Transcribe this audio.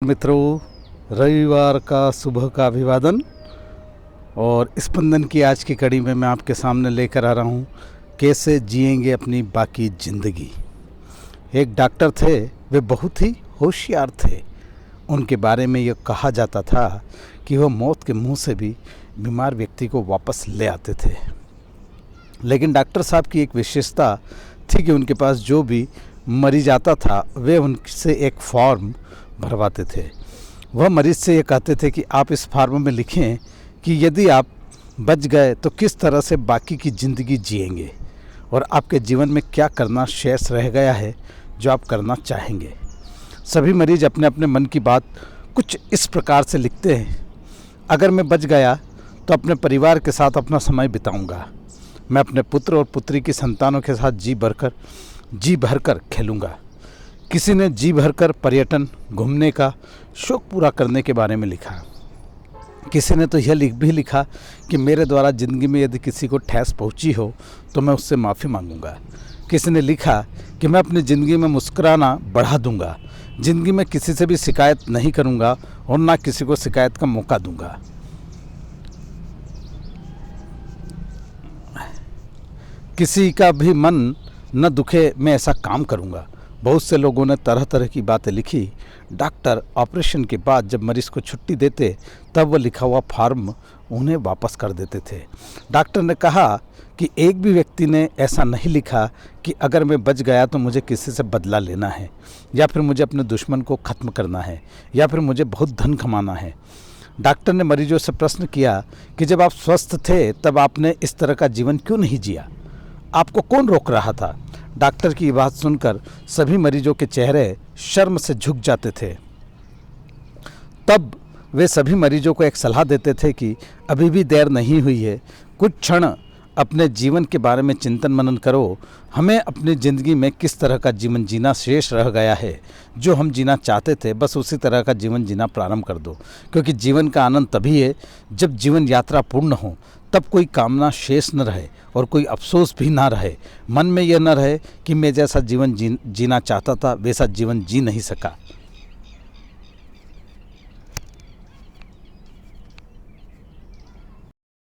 मित्रों, रविवार का सुबह का अभिवादन। और स्पंदन की आज की कड़ी में मैं आपके सामने लेकर आ रहा हूँ कैसे जिएंगे अपनी बाकी ज़िंदगी। एक डॉक्टर थे, वे बहुत ही होशियार थे। उनके बारे में यह कहा जाता था कि वह मौत के मुंह से भी बीमार व्यक्ति को वापस ले आते थे। लेकिन डॉक्टर साहब की एक विशेषता थी कि उनके पास जो भी मरीज आता था वे उनसे एक फॉर्म भरवाते थे। वह मरीज से ये कहते थे कि आप इस फॉर्म में लिखें कि यदि आप बच गए तो किस तरह से बाकी की ज़िंदगी जिएंगे और आपके जीवन में क्या करना शेष रह गया है जो आप करना चाहेंगे। सभी मरीज अपने अपने मन की बात कुछ इस प्रकार से लिखते हैं। अगर मैं बच गया तो अपने परिवार के साथ अपना समय बिताऊंगा। मैं अपने पुत्र और पुत्री की संतानों के साथ जी भरकर खेलूंगा। किसी ने जी भरकर पर्यटन घूमने का शौक पूरा करने के बारे में लिखा। किसी ने तो यह भी लिखा कि मेरे द्वारा ज़िंदगी में यदि किसी को ठेस पहुंची हो तो मैं उससे माफ़ी मांगूंगा। किसी ने लिखा कि मैं अपनी ज़िंदगी में मुस्कुराना बढ़ा दूंगा। ज़िंदगी में किसी से भी शिकायत नहीं करूंगा और ना किसी को शिकायत का मौका दूंगा। किसी का भी मन न दुखे, मैं ऐसा काम करूंगा। बहुत से लोगों ने तरह तरह की बातें लिखी। डॉक्टर ऑपरेशन के बाद जब मरीज को छुट्टी देते तब वह लिखा हुआ फॉर्म उन्हें वापस कर देते थे। डॉक्टर ने कहा कि एक भी व्यक्ति ने ऐसा नहीं लिखा कि अगर मैं बच गया तो मुझे किसी से बदला लेना है, या फिर मुझे अपने दुश्मन को ख़त्म करना है, या फिर मुझे बहुत धन कमाना है। डॉक्टर ने मरीजों से प्रश्न किया कि जब आप स्वस्थ थे तब आपने इस तरह का जीवन क्यों नहीं जिया? आपको कौन रोक रहा था? डॉक्टर की बात सुनकर सभी मरीजों के चेहरे शर्म से झुक जाते थे। तब वे सभी मरीजों को एक सलाह देते थे कि अभी भी देर नहीं हुई है। कुछ क्षण अपने जीवन के बारे में चिंतन मनन करो। हमें अपनी ज़िंदगी में किस तरह का जीवन जीना शेष रह गया है, जो हम जीना चाहते थे बस उसी तरह का जीवन जीना प्रारंभ कर दो। क्योंकि जीवन का आनंद तभी है जब जीवन यात्रा पूर्ण हो, तब कोई कामना शेष न रहे और कोई अफसोस भी ना रहे। मन में यह न रहे कि मैं जैसा जीवन जीना चाहता था वैसा जीवन जी नहीं सका।